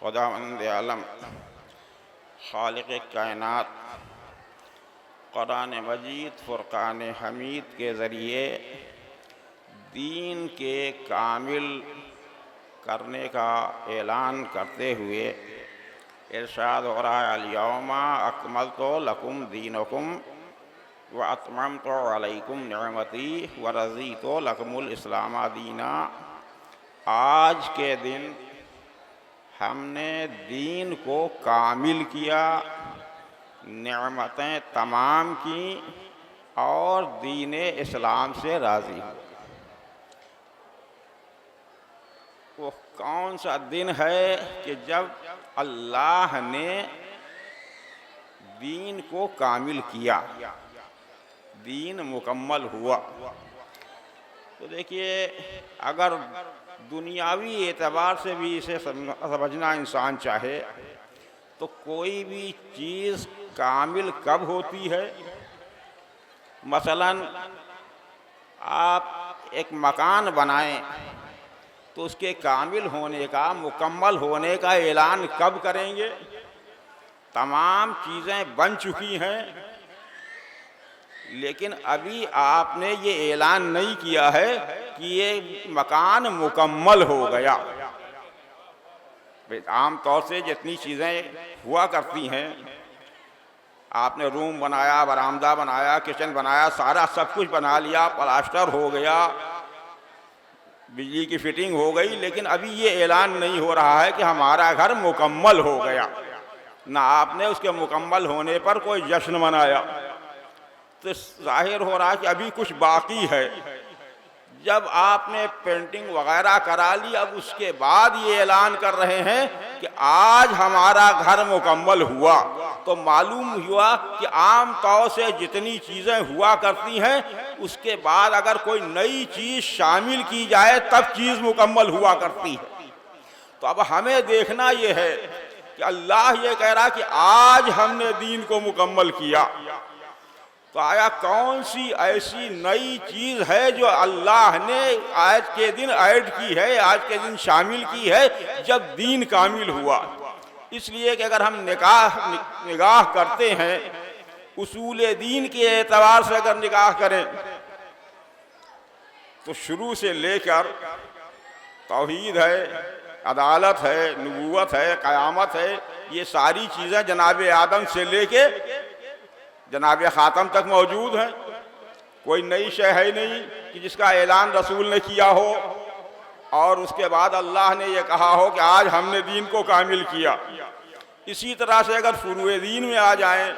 खुदावंद आलम खालिक कायनात कुरान मजीद फुरकान हमीद के ज़रिए दीन के कामिल करने का ऐलान करते हुए इरशाद हो रहा है, अल-यौमा अकमलतु लकुम दीनकुम व अतममतु अलैकुम निअमती व रज़ीतु लकुमुल इस्लाम दीना। आज के दिन हमने दीन को कामिल किया, नेमतें तमाम की और दीन इस्लाम से राज़ी हुए। वो कौन सा दिन है कि जब अल्लाह ने दीन को कामिल किया, दीन मुकम्मल हुआ। तो देखिए, अगर दुनियावी एतबार से भी इसे समझना इंसान चाहे तो कोई भी चीज़ कामिल कब होती है? मसलन आप एक मकान बनाएं तो उसके कामिल होने का, मुकम्मल होने का ऐलान कब करेंगे? तमाम चीज़ें बन चुकी हैं लेकिन अभी आपने ये ऐलान नहीं किया है कि ये मकान मुकम्मल हो गया। आम तौर से जितनी चीज़ें हुआ करती हैं, आपने रूम बनाया, बरामदा बनाया, किचन बनाया, सारा सब कुछ बना लिया, प्लास्टर हो गया, बिजली की फिटिंग हो गई, लेकिन अभी ये ऐलान नहीं हो रहा है कि हमारा घर मुकम्मल हो गया। ना आपने उसके मुकम्मल होने पर कोई जश्न मनाया, तो जाहिर हो रहा है कि अभी कुछ बाकी है। जब आपने पेंटिंग वगैरह करा ली, अब उसके बाद ये ऐलान कर रहे हैं कि आज हमारा घर मुकम्मल हुआ, तो मालूम हुआ कि आम तौर से जितनी चीज़ें हुआ करती हैं उसके बाद अगर कोई नई चीज़ शामिल की जाए तब चीज़ मुकम्मल हुआ करती है। तो अब हमें देखना ये है कि अल्लाह ये कह रहा कि आज हमने दीन को मुकम्मल किया, तो आया कौन सी ऐसी नई चीज़ है जो अल्लाह ने आज के दिन ऐड की है, आज के दिन शामिल की है जब दीन कामिल हुआ। इसलिए कि अगर हम निगाह करते हैं, उसूल दीन के एतबार से अगर निगाह करें तो शुरू से लेकर तौहीद है, अदालत है, नबूवत है, क़यामत है, ये सारी चीज़ें जनाब आदम से लेके जनाब ख़ातम तक मौजूद हैं। कोई नई शय है नहीं कि जिसका ऐलान रसूल ने किया हो और उसके बाद अल्लाह ने यह कहा हो कि आज हमने दीन को कामिल किया। इसी तरह से अगर फुरूए दीन में आ जाएं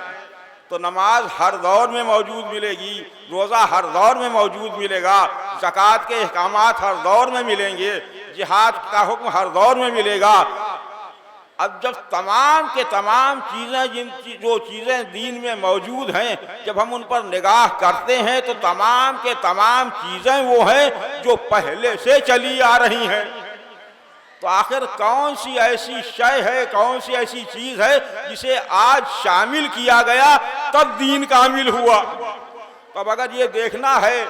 तो नमाज हर दौर में मौजूद मिलेगी, रोज़ा हर दौर में मौजूद मिलेगा, ज़कात के अहकामात हर दौर में मिलेंगे, जिहाद का हुक्म हर दौर में मिलेगा। अब जब तमाम के तमाम चीज़ें जो चीज़ें दीन में मौजूद हैं, जब हम उन पर निगाह करते हैं तो तमाम के तमाम चीज़ें वो हैं जो पहले से चली आ रही हैं। तो आखिर कौन सी ऐसी शय है, कौन सी ऐसी चीज़ है जिसे आज शामिल किया गया तब दीन कामिल हुआ? तब अगर ये देखना है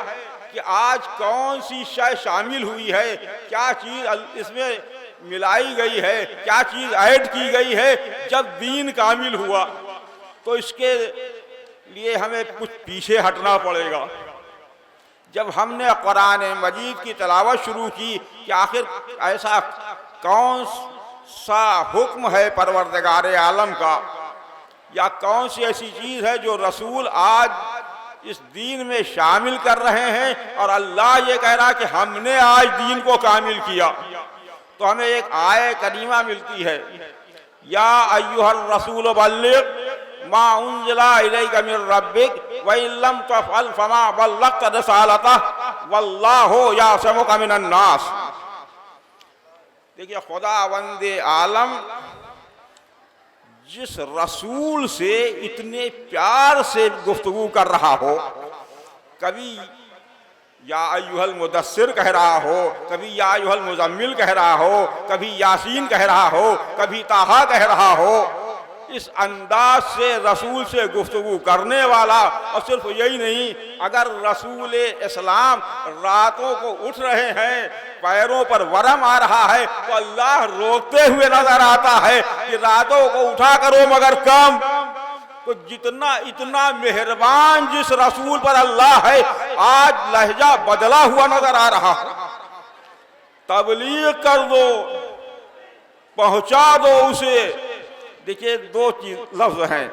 कि आज कौन सी शय शामिल हुई है, क्या चीज़ इसमें मिलाई गई है, क्या चीज़ ऐड की गई है जब दीन कामिल हुआ, तो इसके लिए हमें कुछ पीछे हटना पड़ेगा। जब हमने कुरान मजीद की तिलावत शुरू की कि आखिर ऐसा कौन सा हुक्म है परवरदिगार आलम का, या कौन सी ऐसी चीज़ है जो रसूल आज इस दीन में शामिल कर रहे हैं और अल्लाह ये कह रहा कि हमने आज दीन को कामिल किया, तो हमें एक आय करीमा मिलती है, या अय्युहर रसूल बल्लिग मा उन्जिला इलैका मिन रब्बिक व इन लम तफअल फमा बल्लगत रिसालतह वल्लाहु यासिमुका मिनन नास। देखिए, खुदावंदे आलम जिस रसूल से इतने प्यार से गुफ्तगू कर रहा हो, कभी या अय्युहल मुदस्सिर कह रहा हो, कभी या अय्युहल मुज़म्मिल कह रहा हो, कभी यासीन कह रहा हो, कभी ताहा कह रहा हो, इस अंदाज से रसूल से गुफ्तगू करने वाला। और सिर्फ यही नहीं, अगर रसूल इस्लाम रातों को उठ रहे हैं, पैरों पर वरम आ रहा है, तो अल्लाह रोकते हुए नजर आता है कि रातों को उठा करो मगर कम। तो जितना इतना मेहरबान जिस रसूल पर अल्लाह है, आज लहजा बदला हुआ नजर आ रहा है। तबलीग कर दो, पहुंचा दो उसे। देखिए, दो चीज लफ्ज हैं,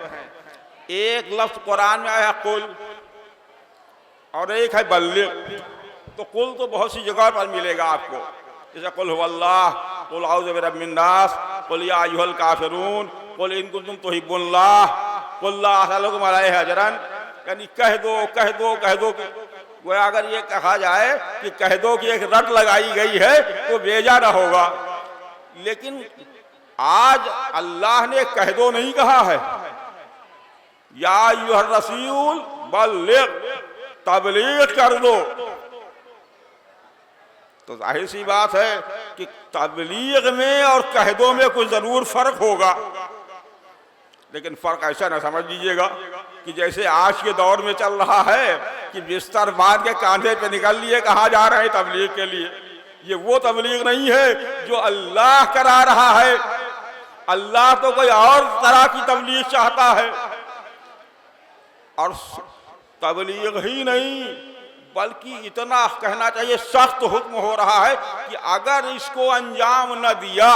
एक लफ्ज कुरान में आया कुल, और एक है बल्लिग। तो कुल तो बहुत सी जगह पर मिलेगा आपको, जैसे कुल हुवल्लाह, कुल औज़ु बिरब्बिन नास, कुल या अय्युहल काफिरून, कुल इन कुंतुम तुहिब्बुल्लाह, कुल ला असअलुकुम अलैहि अजरन। यानी कह दो कह दो कह दो। वो अगर ये कहा जाए कि कह दो कि एक रट लगाई गई है तो बेजा न होगा, लेकिन आज अल्लाह ने कह दो नहीं कहा है, या अय्युहर रसूल बल्लिग, तबलीग कर दो। तो जाहिर सी बात है कि तबलीग में और कह दो में कुछ जरूर फर्क होगा, लेकिन फर्क ऐसा ना समझ लीजिएगा कि जैसे आज के दौर में चल रहा है कि बिस्तर बांध के कांधे पे निकल लिए कहाँ जा रहे हैं तबलीग के लिए। ये वो तबलीग नहीं है जो अल्लाह करा रहा है। अल्लाह तो कोई और तरह की तबलीग चाहता है। और तबलीग ही नहीं, बल्कि इतना कहना चाहिए सख्त हुक्म हो रहा है कि अगर इसको अंजाम न दिया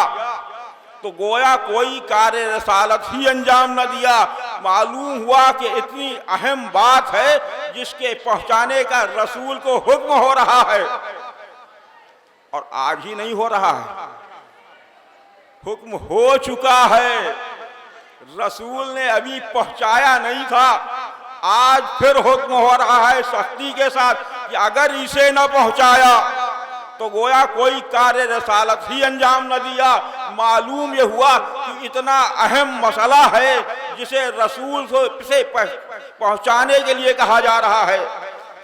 तो गोया कोई कार्य रसालत ही अंजाम न दिया। मालूम हुआ कि इतनी अहम बात है जिसके पहुंचाने का रसूल को हुक्म हो रहा है, और आज ही नहीं हो रहा है, हुक्म हो चुका है, रसूल ने अभी पहुंचाया नहीं था। आज फिर हुक्म हो रहा है सख्ती के साथ कि अगर इसे न पहुंचाया तो गोया कोई कार्य रसालत ही अंजाम न दिया। मालूम ये हुआ कि इतना अहम मसला है जिसे रसूल से पहुंचाने के लिए कहा जा रहा है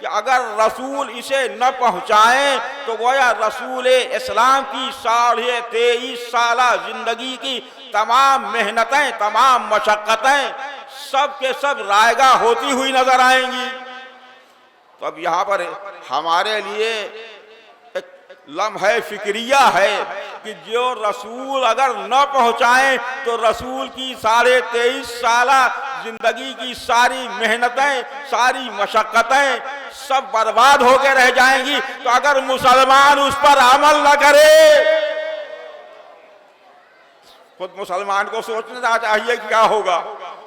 कि अगर रसूल इसे न पहुंचाएं तो गोया रसूल इस्लाम की 23.5 साला जिंदगी की तमाम मेहनतें, तमाम मशक्क़तें सब के सब रायगा होती हुई नजर आएंगी। तो अब यहाँ पर हमारे लिए लम्हे फिक्रिया है कि जो रसूल अगर न पहुंचाएं तो रसूल की 23.5 साला जिंदगी की सारी मेहनतें, सारी मशक्क़तें सब बर्बाद होकर रह जाएंगी। तो अगर मुसलमान उस पर अमल न करे, खुद मुसलमान को सोचना चाहिए कि क्या होगा।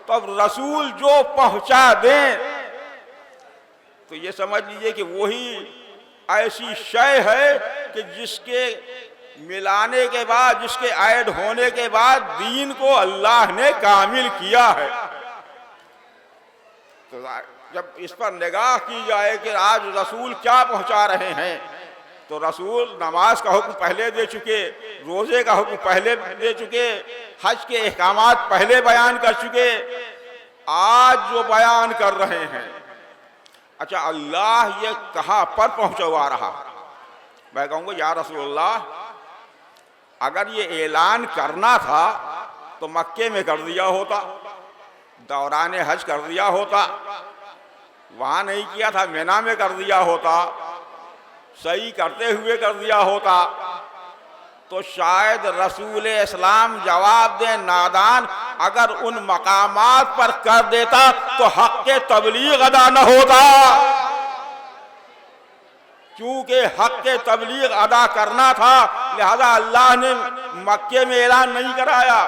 तो अब रसूल जो पहुंचा दें तो ये समझ लीजिए कि वही ऐसी शय है कि जिसके मिलाने के बाद, जिसके ऐड होने के बाद दीन को अल्लाह ने कामिल किया है। तो जब इस पर निगाह की जाए कि आज रसूल क्या पहुंचा रहे हैं, तो रसूल नमाज का हुक्म पहले दे चुके, रोजे का हुक्म पहले दे चुके, हज के अहकामात पहले बयान कर चुके, आज जो बयान कर रहे हैं, अच्छा अल्लाह ये कहाँ पर पहुंचवा रहा? मैं कहूँगा या रसूलल्लाह, अगर ये ऐलान करना था तो मक्के में कर दिया होता, दौरान हज कर दिया होता, वहां नहीं किया था, मिना में कर दिया होता, सही करते हुए कर दिया होता, तो शायद रसूल इस्लाम जवाब दे नादान, अगर उन मकामात पर कर देता तो हक के तबलीग अदा न होता। क्योंकि हक के तबलीग अदा करना था, लिहाजा अल्लाह ने मक्के में ऐलान नहीं कराया,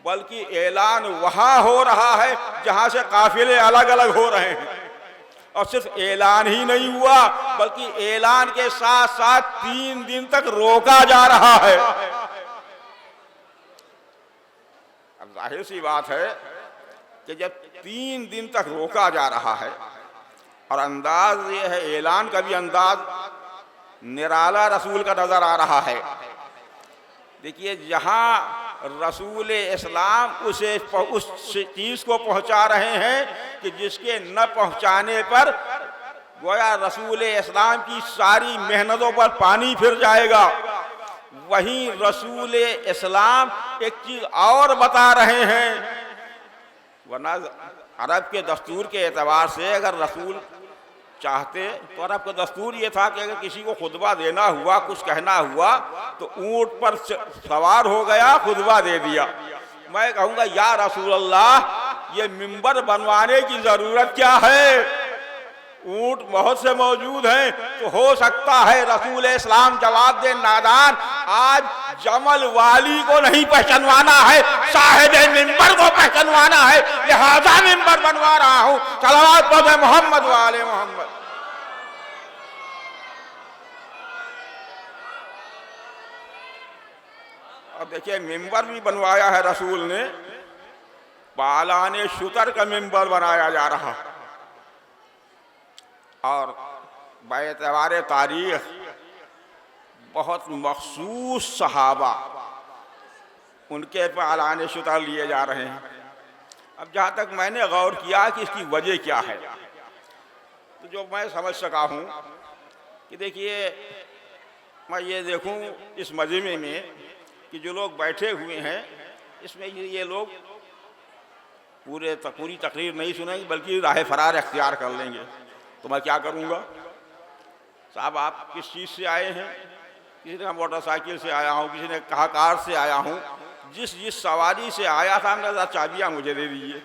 बल्कि ऐलान वहां हो रहा है जहां से काफिले अलग अलग हो रहे हैं। और सिर्फ ऐलान ही नहीं हुआ, बल्कि ऐलान के साथ साथ 3 दिन तक रोका जा रहा है। अब जाहिर सी बात है कि जब 3 दिन तक रोका जा रहा है, और अंदाज ये है, ऐलान का भी अंदाज निराला रसूल का नजर आ रहा है। देखिए, जहां रसूल इस्लाम उस चीज को पहुंचा रहे हैं कि जिसके न पहुंचाने पर गोया रसूल इस्लाम की सारी मेहनतों पर पानी फिर जाएगा, वहीं रसूल इस्लाम एक चीज और बता रहे हैं। वरना अरब के दस्तूर के एतबार से अगर रसूल चाहते तो अरब का दस्तूर ये था कि अगर किसी को खुतबा देना हुआ, कुछ कहना हुआ, तो ऊंट पर सवार हो गया, खुतबा दे दिया। मैं कहूँगा या रसूल अल्लाह, ये मिंबर बनवाने की जरूरत क्या है? ऊंट बहुत से मौजूद हैं, तो हो सकता है रसूल इस्लाम जवाब दे नादान, आज जमल वाली को नहीं पहचानवाना है, साहिब मिंबर को पहचानवाना है, लिहाजा मिंबर बनवा रहा हूं। सलावत पढ़े मोहम्मद वाले मोहम्मद। और देखिए, मिंबर भी बनवाया है रसूल ने, पालाने शुतर का मिंबर बनाया जा रहा, और बेतबार तारीख बहुत मखसूस सहाबा उनके पालाने शुतर लिए जा रहे हैं। अब जहाँ तक मैंने गौर किया कि इसकी वजह क्या है, तो जो मैं समझ सका हूँ कि देखिए, मैं ये देखूँ इस मजमे में कि जो लोग बैठे हुए हैं, इसमें ये लोग पूरी तकरीर नहीं सुनेंगे, बल्कि राह फरार अख्तियार कर लेंगे। तो मैं क्या करूँगा? साहब, आप किस चीज़ से आए हैं? किसी ने मोटरसाइकिल से आया हूँ, किसी ने कहा कार से आया हूँ, जिस सवारी से आया था हमने कहा चाबियाँ मुझे दे दीजिए।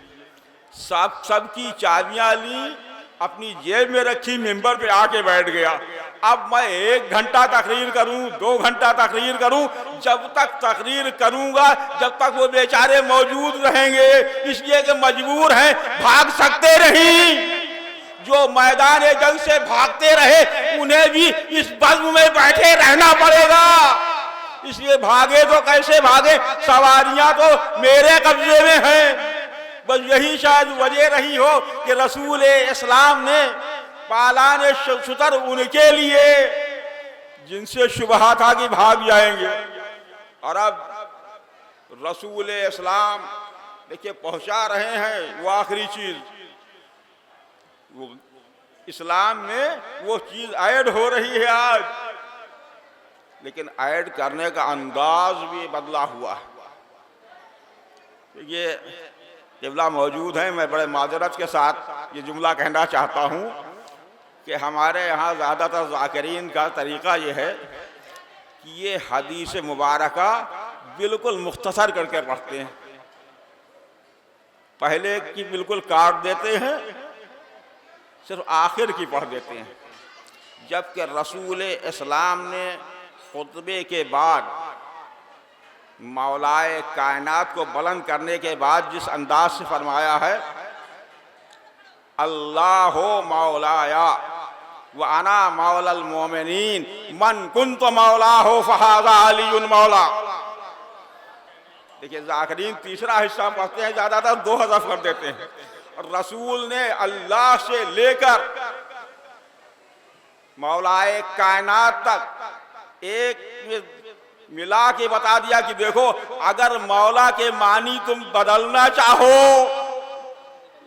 सबकी चाबियाँ ली, अपनी जेब में रखी, मिंबर पे आके बैठ गया। अब मैं 1 घंटा तकरीर करूं, 2 घंटा तकरीर करूं, जब तक तकरीर करूंगा जब तक वो बेचारे मौजूद रहेंगे, इसलिए कि मजबूर हैं, भाग सकते नहीं। जो मैदान जंग से भागते रहे उन्हें भी इस बज़्म में बैठे रहना पड़ेगा। इसलिए भागे तो कैसे भागे, सवारियां तो मेरे कब्जे में हैं। बस यही शायद वजह रही हो कि रसूल इस्लाम ने पालाने शुतर उनके लिए जिनसे शुबहा था कि भाग जाएंगे, और अब रसूल इस्लाम देखिए पहुंचा रहे हैं वो आखिरी चीज। वो इस्लाम में वो चीज ऐड हो रही है आज, लेकिन ऐड करने का अंदाज भी बदला हुआ है। ये क़िबला मौजूद हैं, मैं बड़े माजरत के साथ ये जुमला कहना चाहता हूँ कि हमारे यहाँ ज़्यादातर ज़ाकिरीन का तरीक़ा ये है कि ये हदीस मुबारका बिल्कुल मुख्तसर करके पढ़ते हैं, पहले की बिल्कुल काट देते हैं, सिर्फ आखिर की पढ़ देते हैं। जबकि रसूल इस्लाम ने खुतबे के बाद मौलाए कायनात को बुलंद करने के बाद जिस अंदाज से फरमाया है, अल्लाह मौलाया व अना मौलल मोमिनीन मन कुन्तु मौला हो फहाज़ा अलीयुन मौला। देखिए ज़ाकिरीन तीसरा हिस्सा पढ़ते हैं, ज़्यादातर 2 हज़फ कर देते हैं। और रसूल ने अल्लाह से लेकर मौलाए कायनात तक एक मिला के बता दिया कि देखो, अगर मौला के मानी तुम बदलना चाहो,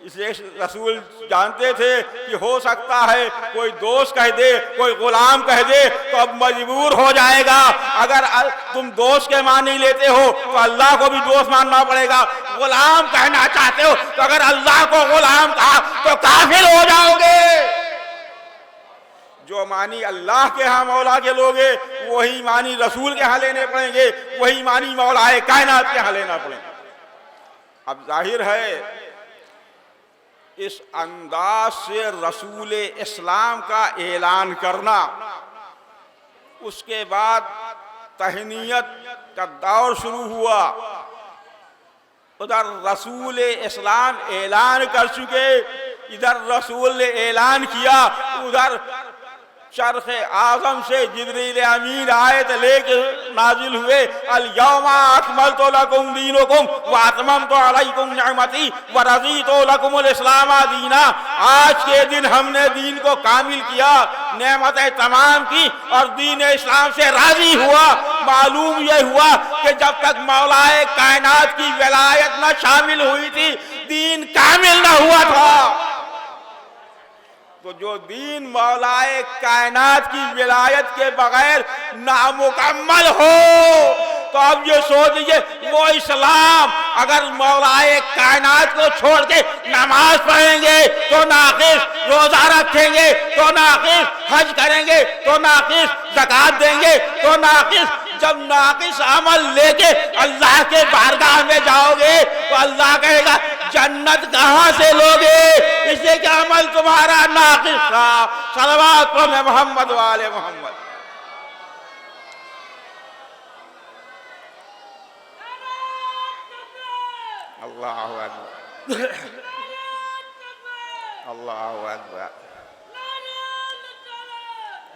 इसे रसूल जानते थे कि हो सकता है कोई दोस्त कह दे, कोई गुलाम कह दे तो अब मजबूर हो जाएगा। अगर तुम दोस्त के मानी लेते हो तो अल्लाह को भी दोस्त मानना पड़ेगा। गुलाम कहना चाहते हो तो अगर अल्लाह को गुलाम कहा तो काफिर हो जाओगे। जो मानी अल्लाह के यहाँ मौला के लोगे, वही मानी रसूल के यहाँ लेने पड़ेंगे, वही मानी मौलाए कायनात के यहाँ लेना पड़ेगा। अब जाहिर है इस अंदाज से रसूल इस्लाम का ऐलान करना, उसके बाद तहनीयत का दौर शुरू हुआ। उधर रसूल इस्लाम ऐलान कर चुके, इधर रसूल ने ऐलान किया, उधर चरख़ आज़म से जिब्रील अमीन आए तो लेके नाजिल हुए, अल यौमा अकमलतु लकुम दीनुकुम व अतममतु अलैकुम निअमती व रज़ीतु लकुमुल इस्लाम दीना। आज के दिन हमने दीन को कामिल किया, नेमतें तमाम की और दीन इस्लाम से राजी हुआ। मालूम यह हुआ कि जब तक मौलाए कायनात की विलायत न शामिल हुई थी, दीन कामिल न हुआ था। तो जो दीन मौलाए कायनात की विलायत के बगैर नामुकम्मल हो, तो अब ये सोच लीजिए वो इस्लाम अगर मौलाए कायनात को छोड़ के नमाज पढ़ेंगे तो नाकिस, रोजा रखेंगे तो नाकिस, हज करेंगे तो नाकिस, ज़कात देंगे तो नाकिस। जब नाकिस अमल लेके अल्लाह के बारगाह में जाओगे तो अल्लाह कहेगा जन्नत कहां से लोगे, इसलिए कि अमल तुम्हारा नाकिस था। सलवात पढ़े मोहम्मद वाले मोहम्मद। अल्लाहु अकबर, अल्लाहु अकबर,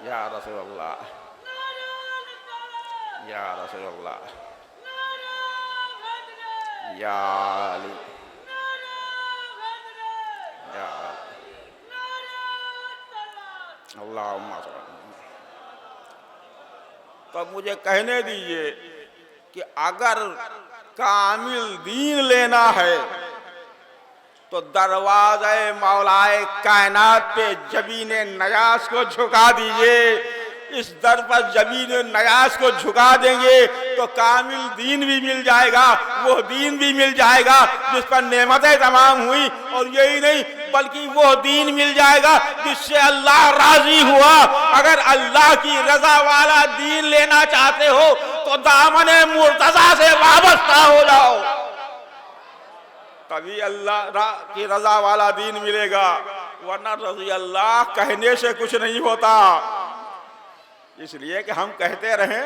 या रसूलल्लाह, या रसूलल्लाह, या अली, या अल्लाहुम्मा। तो मुझे कहने दीजिए कि अगर कामिल दीन लेना है तो दरवाज़े मौलाए कायनात पे जबीने नयास को झुका दीजिए। इस दर पर जबीने नयास को झुका देंगे तो कामिल दीन भी मिल जाएगा, वो दीन भी मिल जाएगा जिस पर नेमतें तमाम हुई। और यही नहीं बल्कि वो दीन मिल जाएगा जिससे अल्लाह राजी हुआ। अगर अल्लाह की रजा वाला दीन लेना चाहते हो तो दामने मुर्तजा से वाबस्ता हो जाओ, तभी अल्लाह की रजा वाला दीन मिलेगा। वरना रज़ी अल्लाह कहने से कुछ नहीं होता। इसलिए कि हम कहते रहें,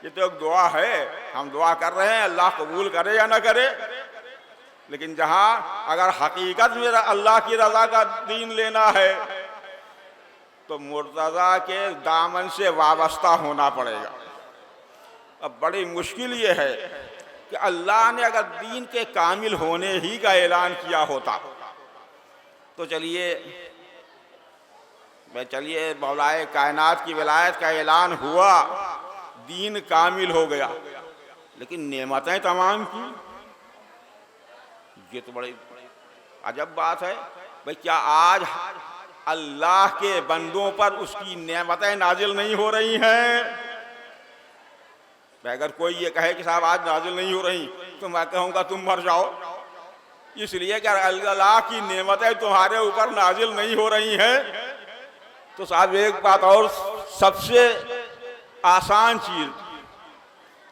ये तो एक दुआ है, हम दुआ कर रहे हैं, अल्लाह कबूल करे या ना करे। लेकिन जहां अगर हकीकत में अल्लाह की रजा का दीन लेना है तो मुर्तजा के दामन से वाबस्ता होना पड़ेगा। अब बड़ी मुश्किल ये है कि अल्लाह ने अगर दीन के कामिल होने ही का ऐलान किया होता तो चलिए मौलाए कायनात की विलायत का ऐलान हुआ, दीन कामिल हो गया, लेकिन नेमतें तमाम की, ये तो बड़ी अजब बात है। भाई क्या आज अल्लाह के बंदों पर उसकी नेमतें नाजिल नहीं हो रही हैं? अगर कोई ये कहे कि साहब आज नाजिल नहीं हो रही तो मैं कहूँगा तुम मर जाओ, इसलिए कि अल्लाह की नेमतें तुम्हारे ऊपर नाजिल नहीं हो रही हैं। तो साहब एक बात और, सबसे आसान चीज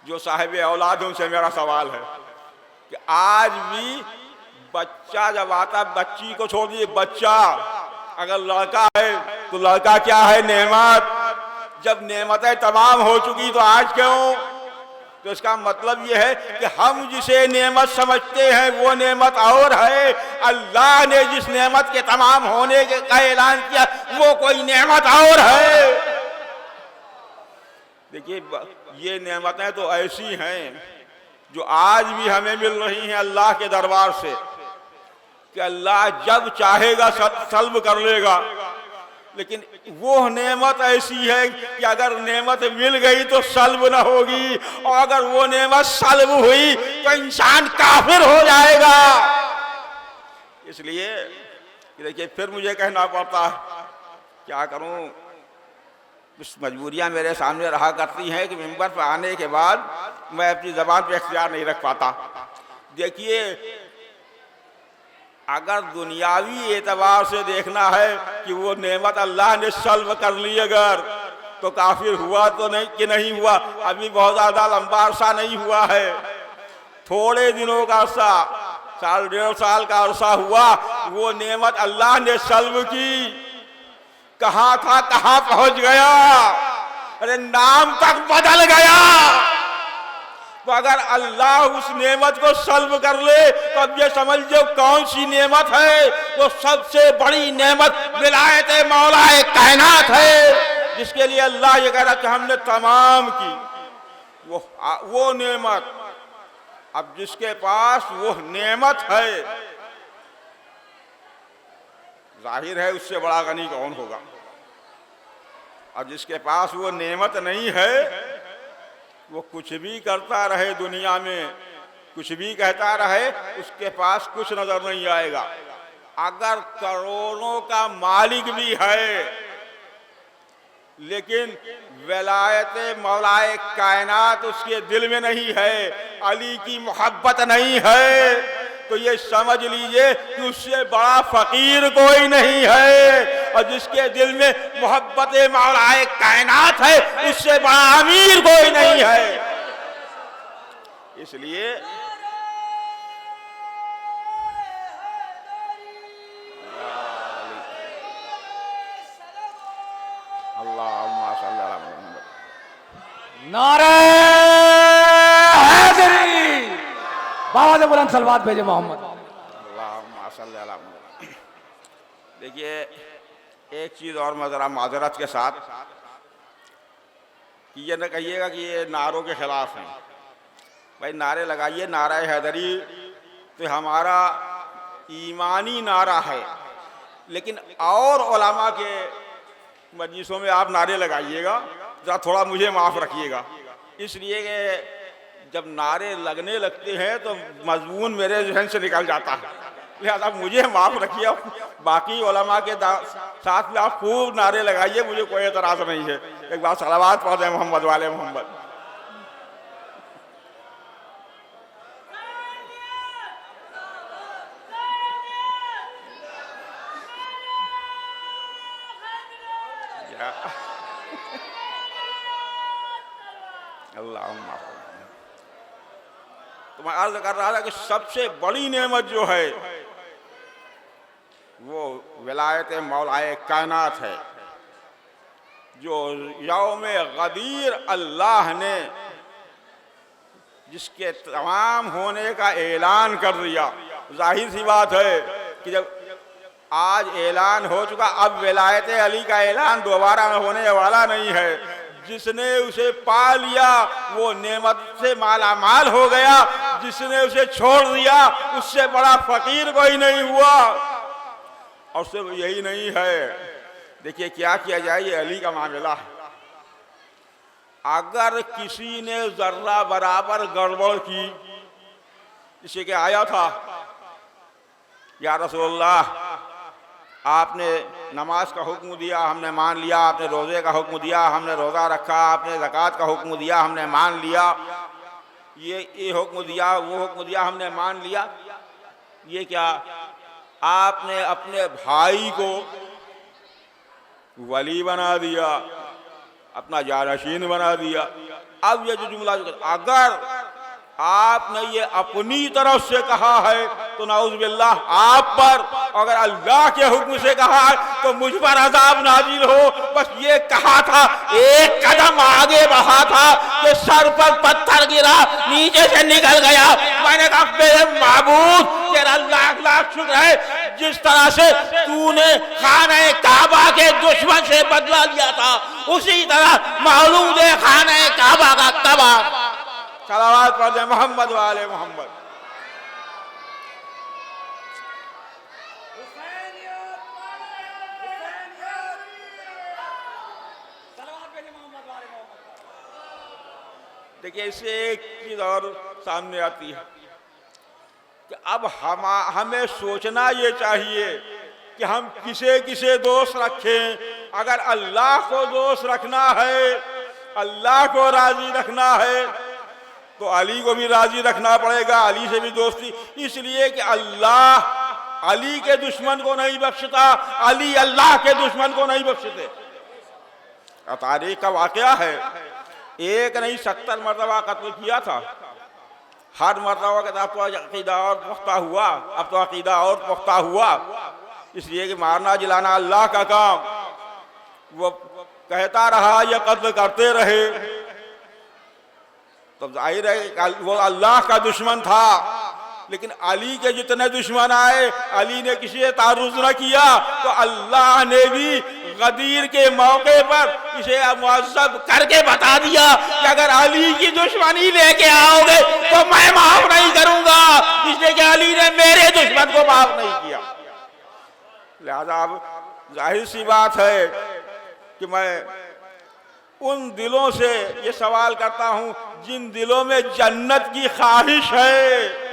जो साहिब औलाद उनसे मेरा सवाल है कि आज भी बच्चा जब आता, बच्ची को छोड़ दीजिए, बच्चा अगर लड़का है तो लड़का क्या है, नेमत। जब नेमतें तमाम हो चुकी तो आज क्यों? तो इसका मतलब यह है कि हम जिसे नेमत समझते हैं वो नेमत और है। अल्लाह ने जिस नेमत के तमाम होने का ऐलान किया वो कोई नेमत और है। देखिए ये नेमतें तो ऐसी हैं जो आज भी हमें मिल रही हैं अल्लाह के दरबार से कि अल्लाह जब चाहेगा सल्ब कर लेगा। लेकिन वो नेमत ऐसी है कि अगर नेमत मिल गई तो सल्ब न होगी, और अगर वो नेमत सल्ब हुई तो इंसान काफिर हो जाएगा। इसलिए देखिए फिर मुझे कहना पड़ता है, क्या करूं, कुछ मजबूरियां मेरे सामने रहा करती हैं कि मिंबर पर आने के बाद मैं अपनी जबान पे इख्तियार नहीं रख पाता। देखिए अगर दुनियावी एतबार से देखना है कि वो नेमत अल्लाह ने सल्ब कर ली अगर, तो काफिर हुआ तो नहीं कि नहीं हुआ, अभी बहुत ज्यादा लंबा अरसा नहीं हुआ है, थोड़े दिनों का अरसा, साल डेढ़ साल का अरसा हुआ, वो नेमत अल्लाह ने सल्ब की, कहाँ था कहाँ पहुंच गया, अरे नाम तक बदल गया। तो अगर अल्लाह उस नेमत को सल्ब कर ले तो अब ये समझ लो कौन सी नेमत है, वो सबसे बड़ी नेमत विलायत मौलाए कायनात है, जिसके लिए अल्लाह ये कह रहा कि हमने तमाम की वो नेमत। अब जिसके पास वो नेमत है, जाहिर है उससे बड़ा गनी कौन होगा, और जिसके पास वो नेमत नहीं है वो कुछ भी करता रहे दुनिया में, कुछ भी कहता रहे, उसके पास कुछ नजर नहीं आएगा। अगर करोड़ों का मालिक भी है लेकिन विलायत मौलाए कायनात उसके दिल में नहीं है, अली की मोहब्बत नहीं है, तो ये समझ लीजिए कि उससे बड़ा फकीर कोई नहीं है, और जिसके दिल में मोहब्बत मौलाए कायनात है उससे बड़ा अमीर कोई नहीं है। इसलिए अल्लाहुम्मा सल्ली अला मुहम्मद, नारे हैदरी, बाबा से बुलंद सलवात भेजे मोहम्मद। अल्लाहुम्मा सल्ली अला मुहम्मद। देखिए एक चीज़ और मैं ज़रा माजरत के साथ, कि ये न कहिएगा कि ये नारों के खिलाफ हैं, भाई नारे लगाइए, नारा हैदरी तो हमारा ईमानी नारा है, लेकिन और उलमा के मजलिसों में आप नारे लगाइएगा, ज़रा थोड़ा मुझे माफ़ रखिएगा, इसलिए कि जब नारे लगने लगते हैं तो मजमून मेरे जहन से निकल जाता है, लिहाजा मुझे माफ़ रखिए। बाकी उलमा के साथ में आप खूब नारे लगाइए, मुझे कोई एतराज़ नहीं है। एक बार सलावत पढ़ दें मोहम्मद वाले मोहम्मद। अल्लाहुम्मा। तो मैं अर्ज कर रहा था कि सबसे बड़ी नेमत जो है वो विलायत मौलाए कायनात है, जो यौम गदीर अल्लाह ने जिसके तमाम होने का ऐलान कर दिया। जाहिर सी बात है कि जब आज ऐलान हो चुका, अब विलायत अली का ऐलान दोबारा होने वाला नहीं है। जिसने उसे पा लिया वो नेमत से माला माल हो गया, जिसने उसे छोड़ दिया उससे बड़ा फकीर कोई नहीं हुआ। और सिर्फ यही नहीं है, देखिए क्या किया जाए, ये अली का मामला है। अगर किसी ने जर्रा बराबर गड़बड़ की, इसे क्या आया था, या रसूलल्लाह आपने नमाज का हुक्म दिया, हमने मान लिया, आपने रोज़े का हुक्म दिया, हमने रोज़ा रखा, आपने ज़कात का हुक्म दिया, हमने मान लिया, ये हुक्म दिया, वो हुक्म दिया, हमने मान लिया। ये क्या, आपने अपने भाई को वली बना दिया, अपना जानशीन बना दिया। अब ये जो जुमला, अगर आपने ये अपनी तरफ से कहा है तो नाउज़ुबिल्लाह आप पर, अगर अल्लाह के हुक्म से कहा है तो मुझ पर अज़ाब नाजिल हो। बस ये कहा था, एक कदम आगे बढ़ा था कि सर पर पत्थर गिरा, नीचे से निकल गया। मैंने कहा मेरे माबूद तेरा लाख लाख शुक्र है, जिस तरह से तूने खाने काबा के दुश्मन से बदला लिया था, उसी तरह मालूम है खाने काबा का तबाह। सलावत पढ़ दे मोहम्मद वाले मोहम्मद। देखिए इससे एक चीज और सामने आती है कि अब हमें सोचना ये चाहिए कि हम किसे किसे दोष रखें। अगर अल्लाह को दोष रखना है, अल्लाह को राजी रखना है, तो अली को भी राजी रखना पड़ेगा, अली से भी दोस्ती। इसलिए कि अल्लाह अली के दुश्मन को नहीं बख्शता, अली अल्लाह के दुश्मन को नहीं बख्शते। तारीख का वाकया है, एक नहीं 70 मरतबा कत्ल किया था। हर मरतबा के साथ तो अकीदा और पुख्ता हुआ, अब तो अकीदा और पुख्ता हुआ। इसलिए कि मारना जिलाना अल्लाह का काम, वो कहता रहा या कत्ल करते रहे, तो जाहिर है वो अल्लाह का दुश्मन था। लेकिन अली के जितने दुश्मन आए, अली ने किसी से तारुज न किया, तो अल्लाह ने भी गदीर के मौके पर इसे मुअज़्ज़ब करके बता दिया कि अगर अली की दुश्मनी लेके आओगे तो मैं माफ नहीं करूंगा, इसलिए कि अली ने मेरे दुश्मन को माफ नहीं किया। लिहाजा अब जाहिर सी बात है कि मैं उन दिलों से ये सवाल करता हूं जिन दिलों में जन्नत की ख्वाहिश है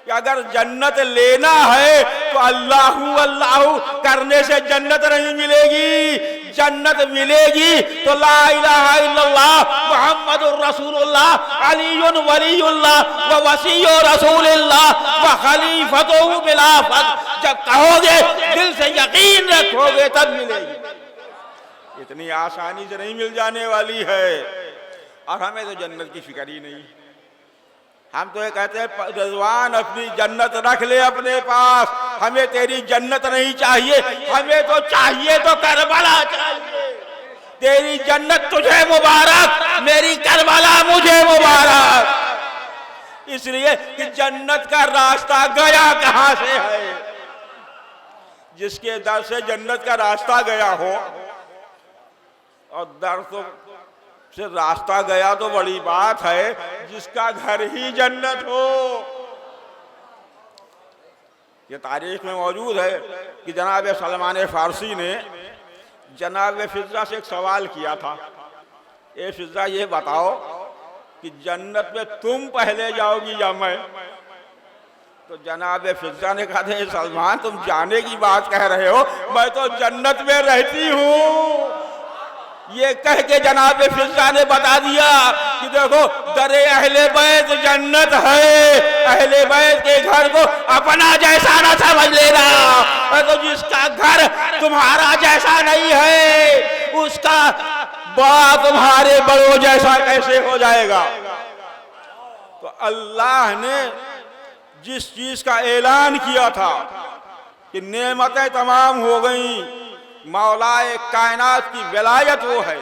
कि अगर जन्नत लेना है तो अल्लाहू अल्लाहू करने से जन्नत नहीं मिलेगी। जन्नत मिलेगी तो ला इलाहा इल्लल्लाह मुहम्मदुर रसूलुल्लाह अलीयुन वलीयुल्लाह व वसीयु रसूलिल्लाह व खलीफतुहु बिलाफत जब कहोगे, दिल से यकीन रखोगे, तब मिलेगी। इतनी आसानी से नहीं मिल जाने वाली है। और हमें तो जन्नत की फिक्र ही नहीं। हम तो ये कहते हैं रिजवान अपनी जन्नत रख ले अपने पास, हमें तेरी जन्नत नहीं चाहिए, हमें तो चाहिए तो करबला चाहिए। तेरी जन्नत तुझे मुबारक, मेरी करबला मुझे मुबारक। इसलिए कि जन्नत का रास्ता गया कहां से है? जिसके दर से जन्नत का रास्ता गया हो, और दर तो से रास्ता गया तो बड़ी बात है, जिसका घर ही जन्नत हो। ये तारीख में मौजूद है कि जनाब सलमान फारसी ने जनाब फिजा से एक सवाल किया था, ए फिजा ये बताओ कि जन्नत में तुम पहले जाओगी या मैं? तो जनाब फिजा ने कहा था सलमान तुम जाने की बात कह रहे हो, मैं तो जन्नत में रहती हूँ। ये कह के जनाब फिजा ने बता दिया कि देखो दरे अहले बैत जन्नत है, अहले बैत के घर को अपना जैसा ना समझ लेना। तो जिसका घर तुम्हारा जैसा नहीं है, उसका बाप तुम्हारे बड़ों जैसा कैसे हो जाएगा? तो अल्लाह ने जिस चीज का ऐलान किया था कि नेमतें तमाम हो गई, मौलाए कायनात की विलायत वो है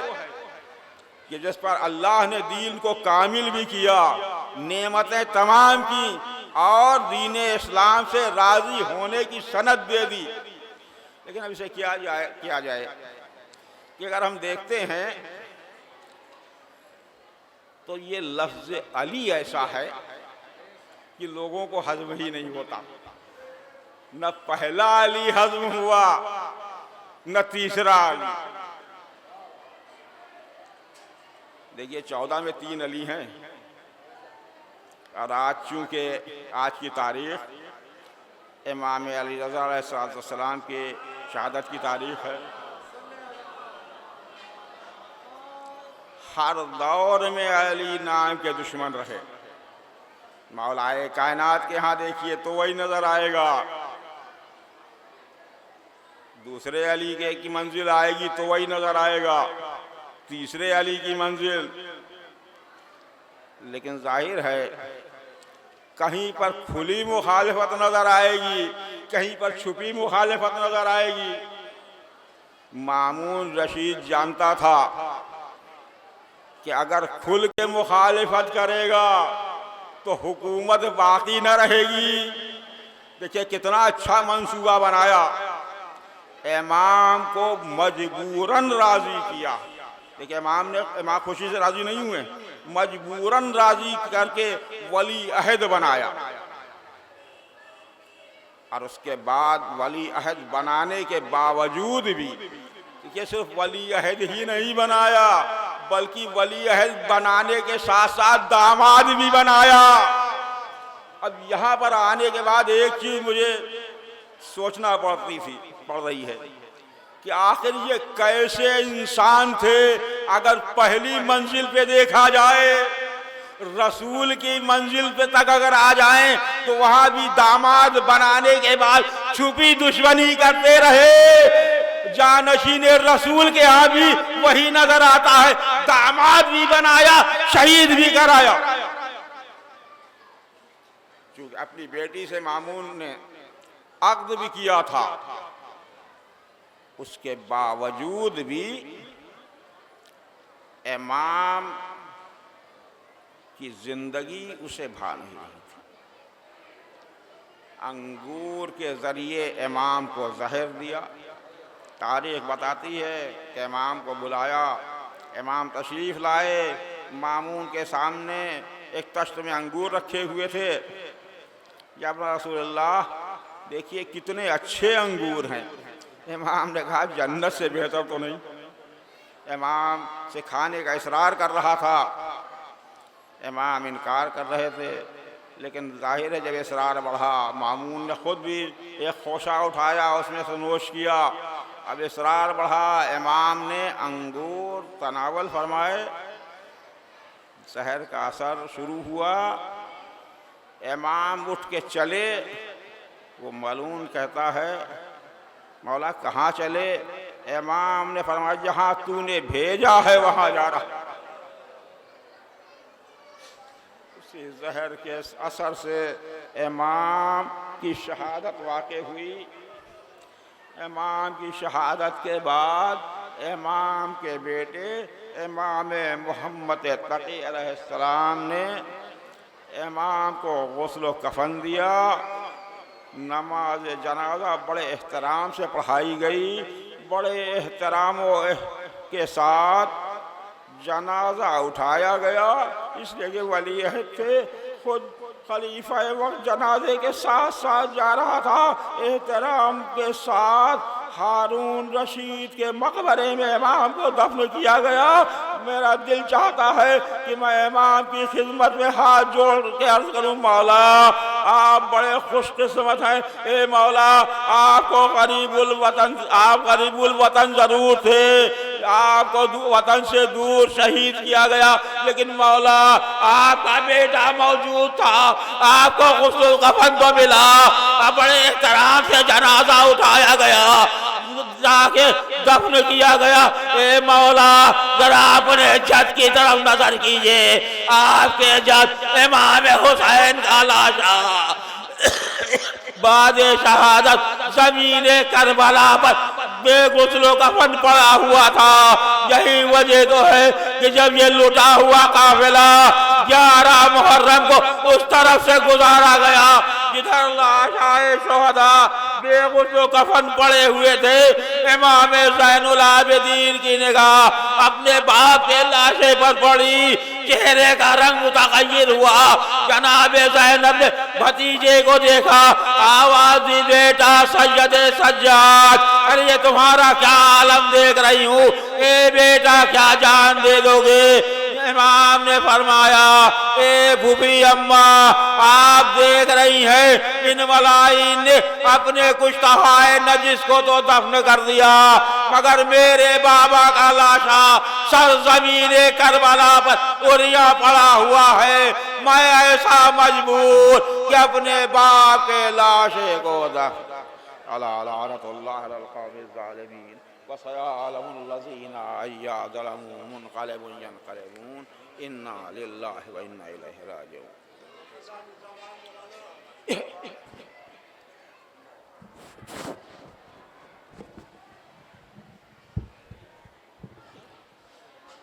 कि जिस पर अल्लाह ने दीन को कामिल भी किया, नेमतें तमाम की, और दीन इस्लाम से राजी होने की सनद दे दी। लेकिन अब इसे किया जाए कि अगर हम देखते हैं तो ये लफ्ज अली ऐसा है कि लोगों को हजम ही नहीं होता। न पहला अली हजम हुआ, न तीसरा अली। देखिए 14 में 3 अली हैं, और आज चूंकि आज की तारीख इमाम अली रज़ा अलैहिस्सलाम के शहादत की तारीख है। हर दौर में अली नाम के दुश्मन रहे। मौलाए कायनात के यहाँ देखिए तो वही नजर आएगा, दूसरे अली के की मंजिल आएगी तो वही नजर आएगा, तीसरे अली की मंजिल। लेकिन जाहिर है कहीं पर खुली मुखालिफत नजर आएगी, कहीं पर छुपी मुखालिफत नजर आएगी। मामून रशीद जानता था कि अगर खुल के मुखालिफत करेगा तो हुकूमत बाकी न रहेगी। देखिए कितना अच्छा मंसूबा बनाया, इमाम को मजबूरन राजी किया। देखिए इमाम खुशी से राजी नहीं हुए, मजबूरन राजी करके वली अहद बनाया। और उसके बाद वली अहद बनाने के बावजूद भी देखिए सिर्फ वली अहद ही नहीं बनाया, बल्कि वली अहद बनाने के साथ साथ दामाद भी बनाया। अब यहाँ पर आने के बाद एक चीज मुझे सोचना पड़ रही है कि आखिर ये कैसे इंसान थे। अगर पहली मंजिल पे देखा जाए, रसूल की मंजिल पे तक अगर आ जाएं, तो वहां भी दामाद बनाने के बाद छुपी दुश्मनी करते रहे। जानशीन रसूल के यहाँ भी वही नजर आता है, दामाद भी बनाया, शहीद भी कराया। क्योंकि अपनी बेटी से मामून ने अक़्द भी किया था, उसके बावजूद भी इमाम की जिंदगी उसे भा नहीं रही थी। अंगूर के जरिए इमाम को जहर दिया। तारीख बताती है कि इमाम को बुलाया, इमाम तशरीफ़ लाए, मामून के सामने एक तश्त में अंगूर रखे हुए थे। या रसूलल्लाह देखिए कितने अच्छे अंगूर हैं। इमाम ने कहा जन्नत से बेहतर तो नहीं। इमाम से खाने का इसरार कर रहा था, इमाम इनकार कर रहे थे, लेकिन जाहिर है जब इसरार बढ़ा, मामून ने खुद भी एक खोशा उठाया, उसमें से नोश किया। अब इसरार बढ़ा, इमाम ने अंगूर तनावल फरमाए, सहर का असर शुरू हुआ। इमाम उठ के चले, वो मलून कहता है मौला कहाँ चले? इमाम ने फरमाया जहाँ तूने भेजा है वहाँ जा रहा। उसी जहर के असर से इमाम की शहादत वाक़ई हुई। इमाम की शहादत के बाद इमाम के बेटे इमाम मोहम्मद तक़ी अलैहिस्सलाम ने इमाम को गुस्ल कफन दिया। नमाज जनाजा बड़े एहतराम से पढ़ाई गई। बड़े एहतराम के साथ जनाजा उठाया गया, इसलिए कि वली अहद थे, खुद खलीफा वक्त जनाजे के साथ साथ जा रहा था। एहतराम के साथ हारून रशीद के मकबरे में इमाम को दफन किया गया। मेरा दिल चाहता है कि मैं इमाम की खिदमत में हाथ जोड़ के अर्ज करूं, मौला आप बड़े खुशकिस्मत हैं। ए मौला आपको आप करीबुल वतन जरूर थे, आपको वतन से दूर शहीद किया गया, लेकिन मौला आपका बेटा मौजूद था, आपको गुस्ल कफन तो मिला। बड़े एहतराम से जनाजा उठाया गया, जाके दफन किया गया। ए मौला जरा अपने जद की तरफ नजर कीजिए, आपके जद इमाम हुसैन का लाशा बाद शहादत ज़मीने करबला पर बेगुस्लो कफन पड़ा हुआ था। यही वजह तो है कि जब ये लुटा हुआ काफिला 11 मुहर्रम को उस तरफ से गुजारा गया जिधर लाशाए शोहदा बेगुस्लो कफन पड़े हुए थे, इमाम ज़ैनुल आबिदीन की निगाह अपने बाप के लाशे पर पड़ी। चेहरे का रंग मुतगय्यर हुआ। जनाब ज़ैनब ने भतीजे को देखा, आवाज दी बेटा सैयदे सज्जाद, अरे ये तुम्हारा क्या आलम देख रही हूँ, ए बेटा क्या जान दे दोगे? इमाम ने फरमाया ए फूफी अम्मा आप देख रही हैं इन मलाइन ने अपने कुछ तहाए नजिस को तो दफन कर दिया, मगर मेरे बाबा का लाशा सरजमीने करबला पर उरिया पड़ा हुआ है। मैं ऐसा मजबूर कि अपने बाप के लाशे को दफन इन्ना लिल्लाहि व इन्ना इलैहि राजिऊन।